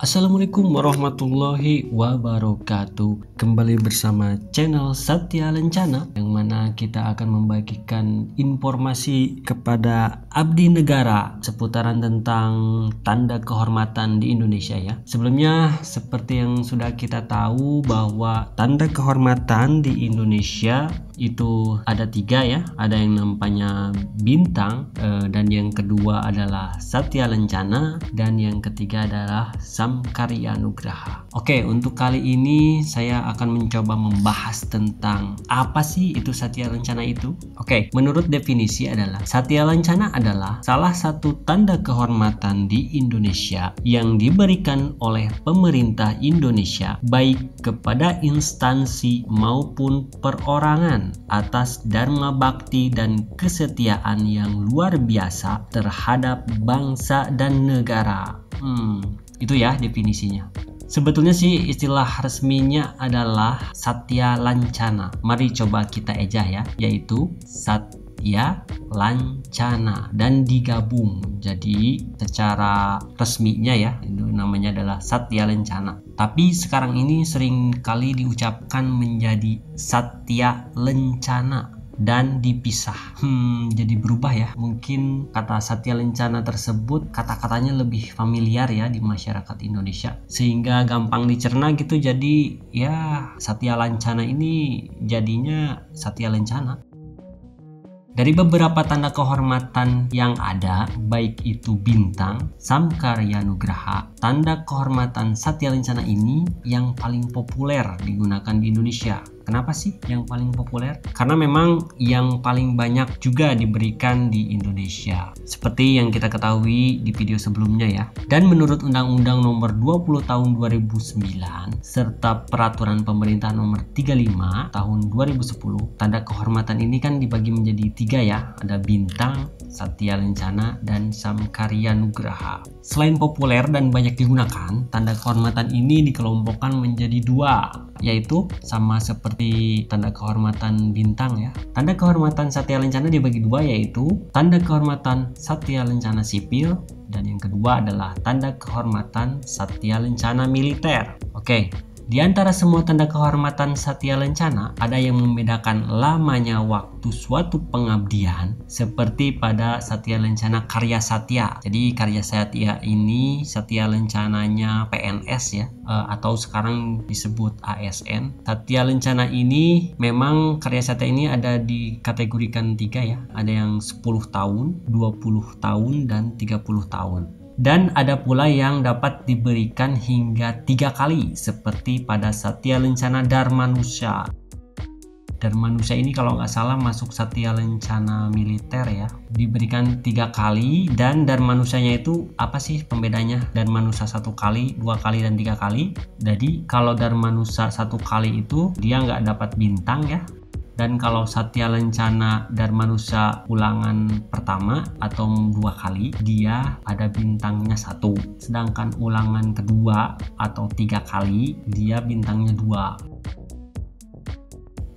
Assalamualaikum warahmatullahi wabarakatuh. Kembali bersama channel Satya Lencana, yang mana kita akan membagikan informasi kepada abdi negara seputaran tentang tanda kehormatan di Indonesia ya. Sebelumnya, seperti yang sudah kita tahu bahwa tanda kehormatan di Indonesia itu ada 3 ya. Ada yang namanya bintang, dan yang kedua adalah Satya Lencana, dan yang ketiga adalah Samkarya Nugraha. Oke, untuk kali ini saya akan mencoba membahas tentang apa sih itu Satya Lencana itu. Oke, menurut definisi adalah Satya Lencana adalah salah satu tanda kehormatan di Indonesia yang diberikan oleh pemerintah Indonesia baik kepada instansi maupun perorangan atas dharma bakti dan kesetiaan yang luar biasa terhadap bangsa dan negara. Itu ya definisinya. Sebetulnya sih istilah resminya adalah Satya Lancana. Mari coba kita ejah ya, yaitu Satya Lancana dan digabung. Jadi secara resminya ya, itu namanya adalah Satya Lencana. Tapi sekarang ini sering kali diucapkan menjadi Satya Lencana dan dipisah. Jadi berubah ya. Mungkin kata Satya Lencana tersebut kata-katanya lebih familiar ya di masyarakat Indonesia, sehingga gampang dicerna gitu. Jadi ya Satya Lancana ini jadinya Satya Lencana. Dari beberapa tanda kehormatan yang ada, baik itu bintang, Samkarya Nugraha, tanda kehormatan Satya Lencana ini yang paling populer digunakan di Indonesia. Kenapa sih yang paling populer? Karena memang yang paling banyak juga diberikan di Indonesia, seperti yang kita ketahui di video sebelumnya ya. Dan menurut Undang-Undang Nomor 20 Tahun 2009 serta Peraturan Pemerintah Nomor 35 Tahun 2010, tanda kehormatan ini kan dibagi menjadi 3 ya. Ada bintang, Satya Lencana, dan Samkarya Nugraha. Selain populer dan banyak digunakan, tanda kehormatan ini dikelompokkan menjadi 2, yaitu sama seperti tanda kehormatan bintang ya. Tanda kehormatan Satya Lencana dibagi 2, yaitu tanda kehormatan Satya Lencana sipil, dan yang kedua adalah tanda kehormatan Satya Lencana militer. Oke. Di antara semua tanda kehormatan Satya Lencana, ada yang membedakan lamanya waktu suatu pengabdian, seperti pada Satya Lencana Karya Satya. Jadi Karya Satya ini Satya Lencananya PNS ya, atau sekarang disebut ASN. Satya Lencana ini memang Karya Satya ini ada dikategorikan 3 ya. Ada yang 10 tahun, 20 tahun, dan 30 tahun. Dan ada pula yang dapat diberikan hingga 3 kali, seperti pada Satya Lencana Dharmanusa. Dharmanusa ini kalau nggak salah masuk Satya Lencana militer ya, diberikan 3 kali. Dan Dharmanusanya itu apa sih pembedanya? Dharmanusa 1 kali, 2 kali, dan 3 kali. Jadi kalau Dharmanusa 1 kali itu dia nggak dapat bintang ya. Dan kalau Satya Lencana Dharmanusa ulangan pertama atau 2 kali, dia ada bintangnya 1. Sedangkan ulangan kedua atau 3 kali, dia bintangnya 2.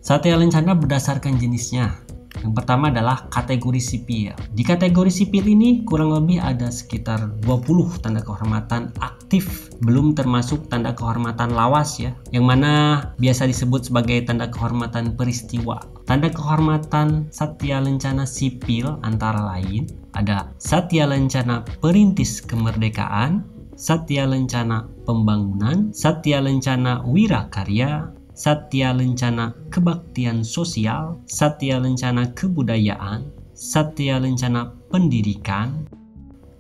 Satya Lencana berdasarkan jenisnya. Yang pertama adalah kategori sipil. Di kategori sipil ini kurang lebih ada sekitar 20 tanda kehormatan aktif, belum termasuk tanda kehormatan lawas ya, yang mana biasa disebut sebagai tanda kehormatan peristiwa. Tanda kehormatan Satya Lencana sipil antara lain ada Satya Lencana Perintis Kemerdekaan, Satya Lencana Pembangunan, Satya Lencana Wirakarya, Satya Lencana Kebaktian Sosial, Satya Lencana Kebudayaan, Satya Lencana Pendidikan.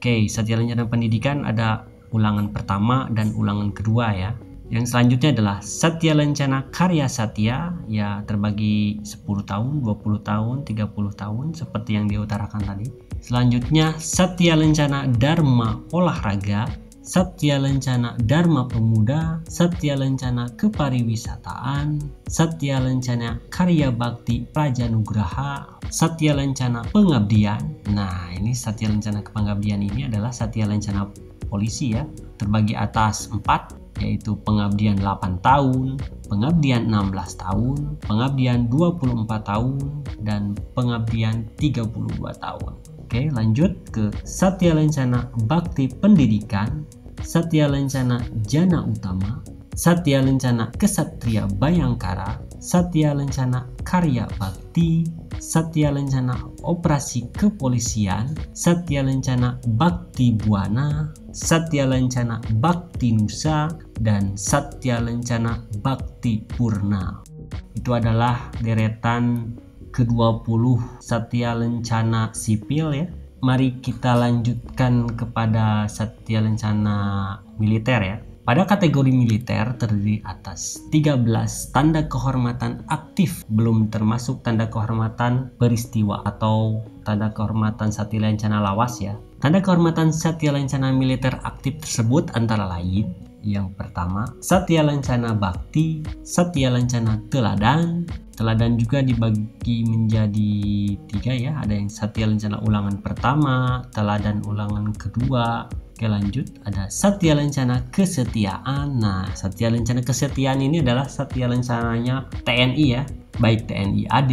Oke, Satya Lencana Pendidikan ada ulangan pertama dan ulangan kedua ya. Yang selanjutnya adalah Satya Lencana Karya Satya, ya terbagi 10 tahun, 20 tahun, 30 tahun seperti yang diutarakan tadi. Selanjutnya Satya Lencana Dharma Olahraga, Satya Lencana Dharma Pemuda, Satya Lencana Kepariwisataan, Satya Lencana Karya Bakti Praja Nugraha, Satya Lencana Pengabdian. Nah, ini Satya Lencana Pengabdian ini adalah Satya Lencana Polisi ya, terbagi atas 4, yaitu pengabdian 8 tahun, pengabdian 16 tahun, pengabdian 24 tahun, dan pengabdian 32 tahun. Oke, lanjut ke Satya Lencana Bakti Pendidikan. Satya Lencana Jana Utama, Satya Lencana Kesatria Bayangkara, Satya Lencana Karya Bakti, Satya Lencana Operasi Kepolisian, Satya Lencana Bakti Buana, Satya Lencana Bakti Nusa, dan Satya Lencana Bakti Purna. Itu adalah deretan ke-20 Satya Lencana sipil ya. Mari kita lanjutkan kepada Satya Lencana militer ya. Pada kategori militer terdiri atas 13 tanda kehormatan aktif, belum termasuk tanda kehormatan peristiwa atau tanda kehormatan Satya Lencana lawas ya. Tanda kehormatan Satya Lencana militer aktif tersebut antara lain: yang pertama, Satya Lencana Bakti, Satya Lencana Teladan. Teladan juga dibagi menjadi 3 ya. Ada yang Satya Lencana ulangan pertama, Teladan ulangan kedua. Oke, lanjut. Ada Satya Lencana Kesetiaan. Nah, Satya Lencana Kesetiaan ini adalah Satya Lencananya TNI ya, baik TNI AD,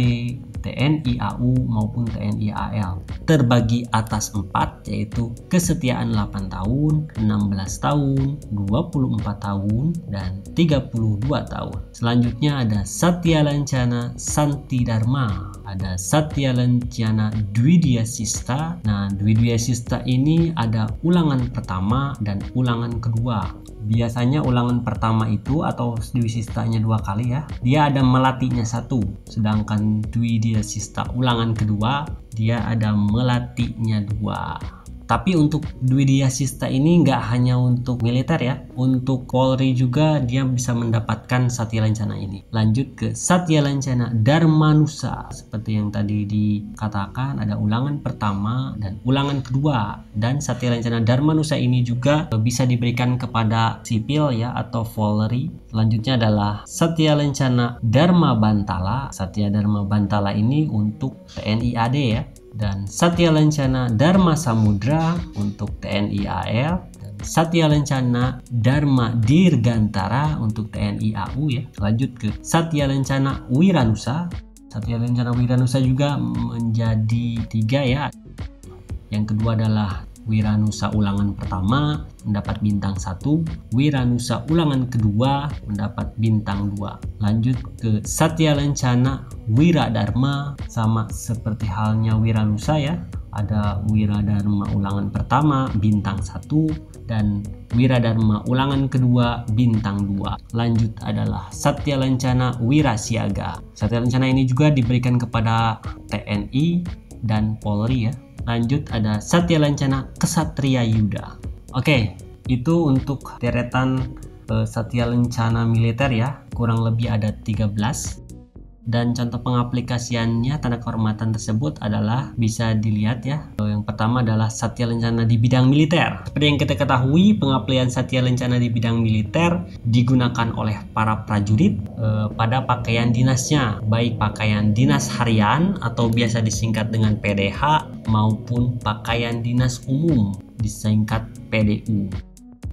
TNI AU maupun TNI AL. Terbagi atas 4, yaitu kesetiaan 8 tahun, 16 tahun, 24 tahun, dan 32 tahun. Selanjutnya ada Satya Lencana Santi Dharma, ada Satya Lencana Dwidya Sista. Nah, Dwidya Sista ini ada ulangan pertama dan ulangan kedua. Biasanya ulangan pertama itu atau Dwisistanya 2 kali ya, dia ada melatihnya 1. Sedangkan Dwidya Sista ulangan kedua, dia ada melatihnya 2. Tapi untuk Dwidya Sista ini nggak hanya untuk militer ya, untuk Polri juga dia bisa mendapatkan Satya Lencana ini. Lanjut ke Satya Lencana Dharmanusa. Seperti yang tadi dikatakan, ada ulangan pertama dan ulangan kedua. Dan Satya Lencana Dharmanusa ini juga bisa diberikan kepada sipil ya atau Polri. Selanjutnya adalah Satya Lencana Dharma Bantala. Satya Dharma Bantala ini untuk TNI AD ya. Dan Satya Lencana Dharma Samudra untuk TNI AL, dan Satya Lencana Dharma Dirgantara untuk TNI AU ya. Lanjut ke Satya Lencana Wiranusa. Satya Lencana Wiranusa juga menjadi 3 ya. Yang kedua adalah Wiranusa ulangan pertama mendapat bintang 1, Wiranusa ulangan kedua mendapat bintang 2. Lanjut ke Satya Lencana Wiradharma, sama seperti halnya Wiranusa ya. Ada Wiradharma ulangan pertama bintang 1 dan Wiradharma ulangan kedua bintang 2. Lanjut adalah Satya Lencana Wirasiaga. Satya Lencana ini juga diberikan kepada TNI dan Polri ya. Lanjut ada Satya Lencana Kesatria Yuda. Oke, itu untuk deretan Satya Lencana militer ya. Kurang lebih ada 13. Dan contoh pengaplikasiannya tanda kehormatan tersebut adalah bisa dilihat ya. Yang pertama adalah Satya Lencana di bidang militer. Seperti yang kita ketahui, pengaplikasian Satya Lencana di bidang militer digunakan oleh para prajurit pada pakaian dinasnya, baik pakaian dinas harian atau biasa disingkat dengan PDH maupun pakaian dinas umum disingkat PDU.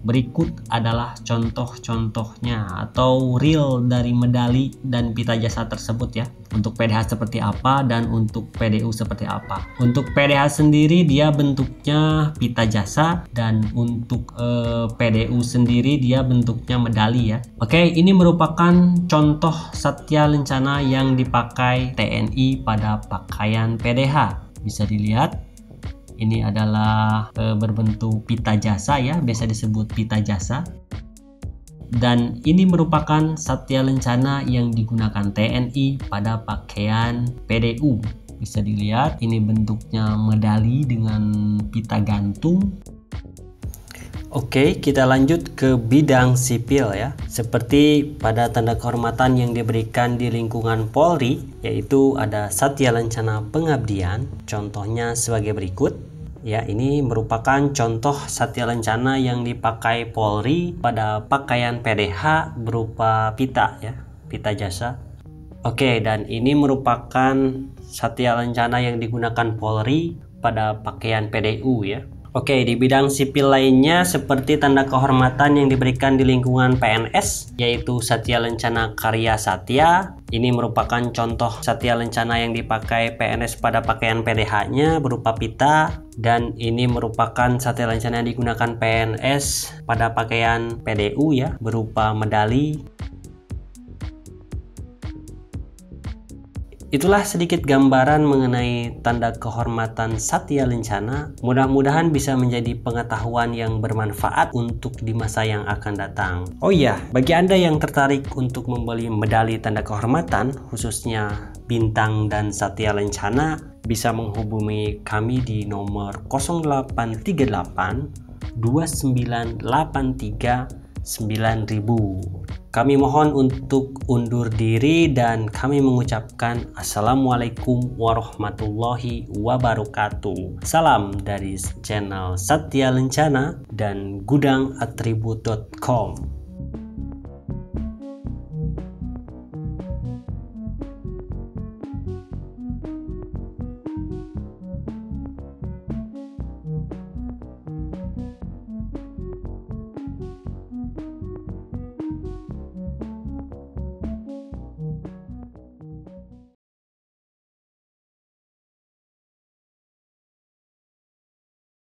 Berikut adalah contoh-contohnya atau real dari medali dan pita jasa tersebut ya. Untuk PDH seperti apa dan untuk PDU seperti apa. Untuk PDH sendiri dia bentuknya pita jasa dan untuk PDU sendiri dia bentuknya medali ya. Oke, ini merupakan contoh Satya Lencana yang dipakai TNI pada pakaian PDH. Bisa dilihat. Ini adalah berbentuk pita jasa ya, biasa disebut pita jasa. Dan ini merupakan Satya Lencana yang digunakan TNI pada pakaian PDU. Bisa dilihat, ini bentuknya medali dengan pita gantung. Oke, kita lanjut ke bidang sipil ya. Seperti pada tanda kehormatan yang diberikan di lingkungan Polri, yaitu ada Satya Lencana Pengabdian. Contohnya sebagai berikut. Ya, ini merupakan contoh Satya Lencana yang dipakai Polri pada pakaian PDH berupa pita ya, pita jasa. Oke, dan ini merupakan Satya Lencana yang digunakan Polri pada pakaian PDU ya. Oke, di bidang sipil lainnya seperti tanda kehormatan yang diberikan di lingkungan PNS, yaitu Satya Lencana Karya Satya. Ini merupakan contoh Satya Lencana yang dipakai PNS pada pakaian PDH-nya berupa pita dan ini merupakan Satya Lencana yang digunakan PNS pada pakaian PDU ya, berupa medali. Itulah sedikit gambaran mengenai tanda kehormatan Satya Lencana. Mudah-mudahan bisa menjadi pengetahuan yang bermanfaat untuk di masa yang akan datang. Oh iya, bagi Anda yang tertarik untuk membeli medali tanda kehormatan, khususnya bintang dan Satya Lencana, bisa menghubungi kami di nomor 0838 2983 9000. Kami mohon untuk undur diri dan kami mengucapkan Assalamualaikum warahmatullahi wabarakatuh. Salam dari channel Satya Lencana dan gudangatribut.com.